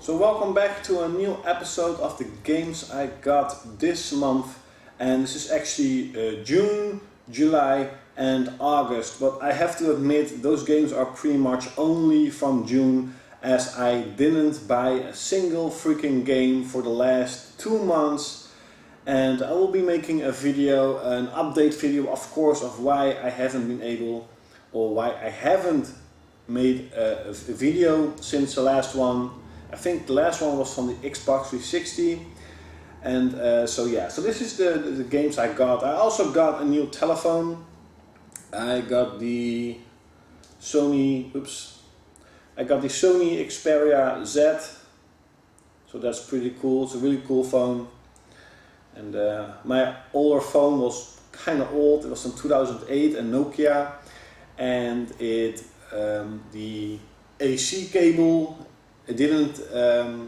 So welcome back to a new episode of the games I got this month, and this is actually June, July and August, but I have to admit those games are pretty much only from June, as I didn't buy a single freaking game for the last 2 months, and I will be making a video, an update video of course, of why I haven't been able, or why I haven't made a video since the last one. I think the last one was from the Xbox 360, and so this is the games I got. I also got a new telephone. I got the Sony Xperia Z, so that's pretty cool. It's a really cool phone, and my older phone was kind of old. It was from 2008, a Nokia, and it the AC cable, it didn't,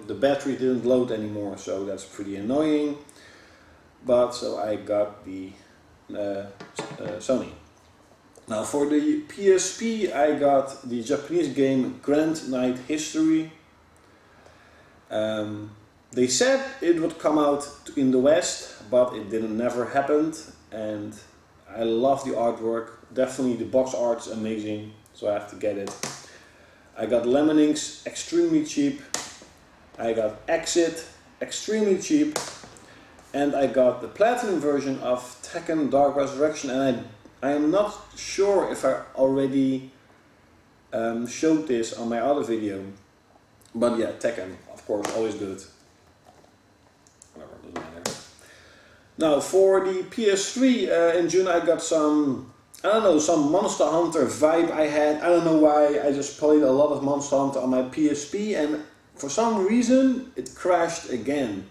the battery didn't load anymore, so that's pretty annoying. But so I got the Sony. Now for the PSP I got the Japanese game Grand Night History. They said it would come out in the West, but it never happened, and I love the artwork. Definitely the box art is amazing, so I have to get it. I got Lemonings extremely cheap. I got Exit extremely cheap, and I got the platinum version of Tekken Dark Resurrection, and I am not sure if I already showed this on my other video, but yeah, Tekken, of course, always good. Whatever, doesn't matter. Now for the PS3 in June I got some, I don't know, some Monster Hunter vibe I had. I don't know why, I just played a lot of Monster Hunter on my PSP, and for some reason it crashed again.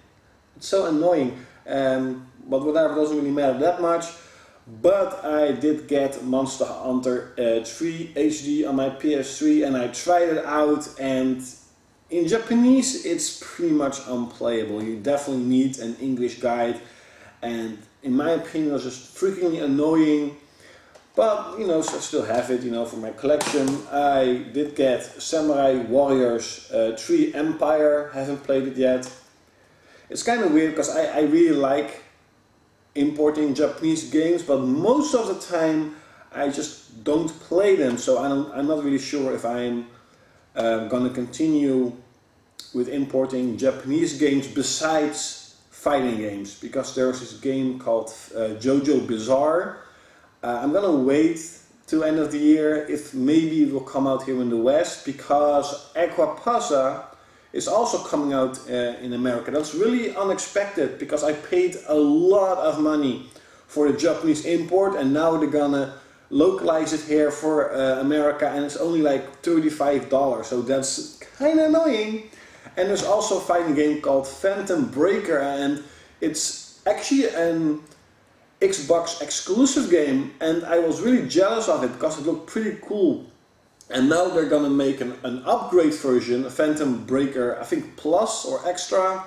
It's so annoying, but whatever, doesn't really matter that much. But I did get Monster Hunter 3 HD on my PS3, and I tried it out, and in Japanese it's pretty much unplayable. You definitely need an English guide, and in my opinion it was just freakingly annoying. But, you know, so I still have it, you know, for my collection. I did get Samurai Warriors 3 Empire, haven't played it yet. It's kind of weird because I really like importing Japanese games, but most of the time I just don't play them, so I'm not really sure if I'm gonna continue with importing Japanese games besides fighting games, because there's this game called JoJo Bizarre. I'm gonna wait till end of the year if maybe it will come out here in the West, because Aquapasa is also coming out in America. That's really unexpected, because I paid a lot of money for the Japanese import, and now they're gonna localize it here for America, and it's only like $35, so that's kind of annoying. And there's also a fighting game called Phantom Breaker, and it's actually an Xbox exclusive game, and I was really jealous of it because it looked pretty cool. And now they're gonna make an upgrade version, a Phantom Breaker, I think Plus or Extra,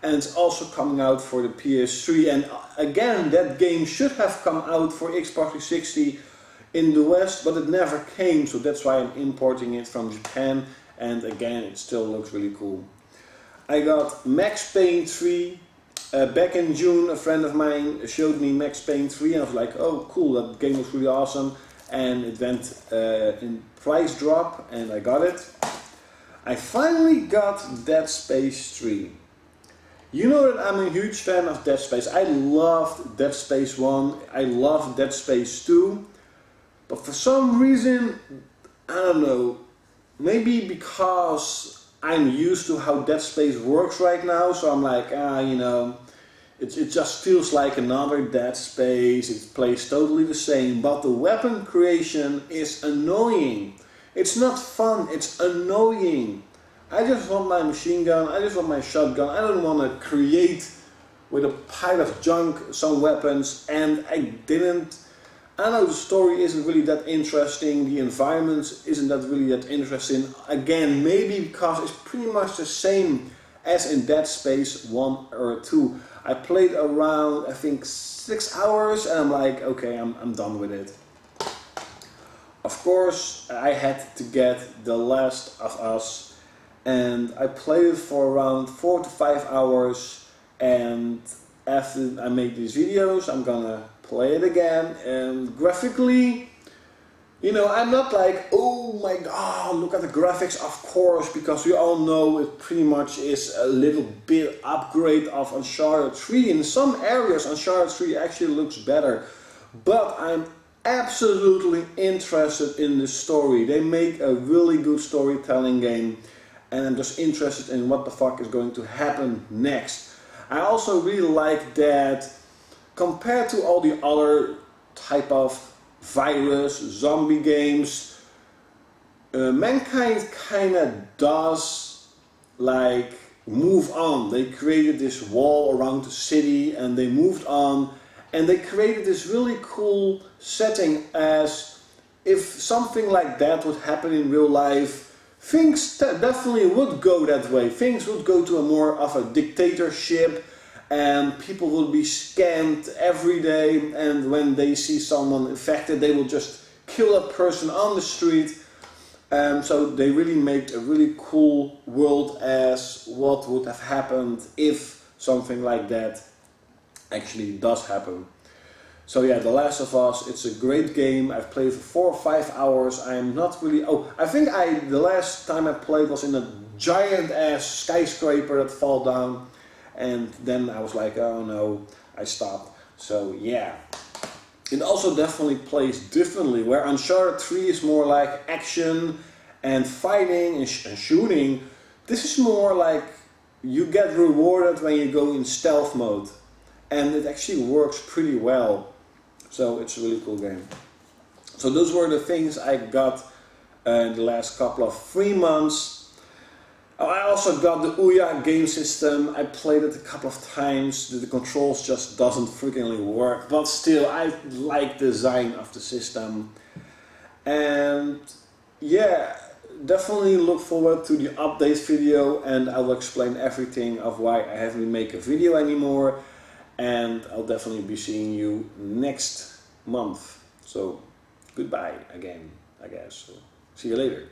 and it's also coming out for the PS3. And again, that game should have come out for Xbox 360 in the West, but it never came, so that's why I'm importing it from Japan, and again, it still looks really cool. I got Max Payne 3. Back in June, a friend of mine showed me Max Payne 3, and I was like, oh cool, that game was really awesome, and it went in price drop, and I got it. I finally got Dead Space 3. You know that I'm a huge fan of Dead Space. I loved Dead Space 1, I loved Dead Space 2, but for some reason, I don't know, maybe because I'm used to how Dead Space works right now, so I'm like, you know, it just feels like another Dead Space. It plays totally the same, but the weapon creation is annoying. It's not fun, it's annoying. I just want my machine gun, I just want my shotgun. I don't want to create with a pile of junk some weapons, and I know the story isn't really that interesting, the environment isn't that really that interesting. Again, maybe because it's pretty much the same as in Dead Space 1 or 2. I played around, I think, 6 hours, and I'm like, okay, I'm done with it. Of course, I had to get The Last of Us, and I played it for around 4 to 5 hours, and after I make these videos I'm gonna play it again, and graphically, you know, I'm not like, oh my god, look at the graphics, of course, because we all know it pretty much is a little bit upgrade of Uncharted 3. In some areas Uncharted 3 actually looks better, but I'm absolutely interested in the story. They make a really good storytelling game, and I'm just interested in what the fuck is going to happen next. I also really like that compared to all the other type of virus, zombie games, Mankind kinda does like move on. They created this wall around the city and they moved on, and they created this really cool setting as if something like that would happen in real life. Things definitely would go that way. Things would go to a more of a dictatorship, and people will be scammed every day, and when they see someone infected they will just kill that person on the street. So they really make a really cool world as what would have happened if something like that actually does happen. So yeah, The Last of Us, it's a great game. I've played for 4 or 5 hours. I'm not really... Oh, I think the last time I played was in a giant ass skyscraper that fell down. And then I was like, oh no, I stopped. So yeah. It also definitely plays differently, where Uncharted 3 is more like action and fighting and shooting. This is more like you get rewarded when you go in stealth mode. And it actually works pretty well. So it's a really cool game. So those were the things I got in the last couple of 3 months. I also got the Ouya game system. I played it a couple of times. The controls just doesn't freaking work. But still, I like the design of the system. And yeah, definitely look forward to the update video, and I will explain everything of why I haven't made a video anymore. And I'll definitely be seeing you next month. So goodbye again, I guess. So, see you later.